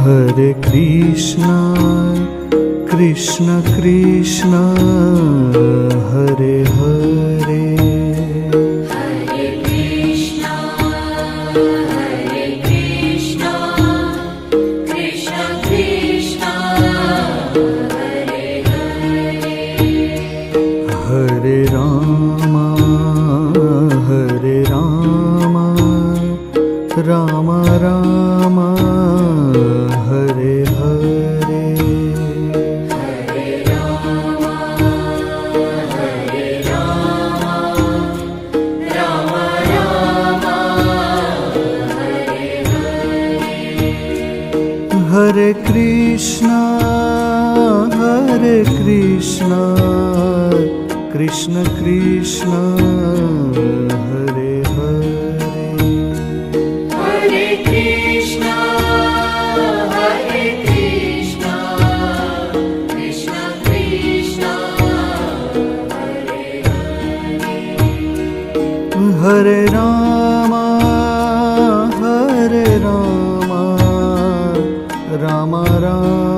Hare Krishna, Krishna Krishna, Hare Hare, Hare Krishna, Krishna Krishna, Hare Hare, Hare Rama, Rama Rama, Hare Hare, Hare Rama, Rama Rama, Hare Hare, Hare Krishna, Krishna Krishna, Hare Hare, Hare Krishna, Krishna Krishna, Hare Hare, Hare Rama, Rama Rama,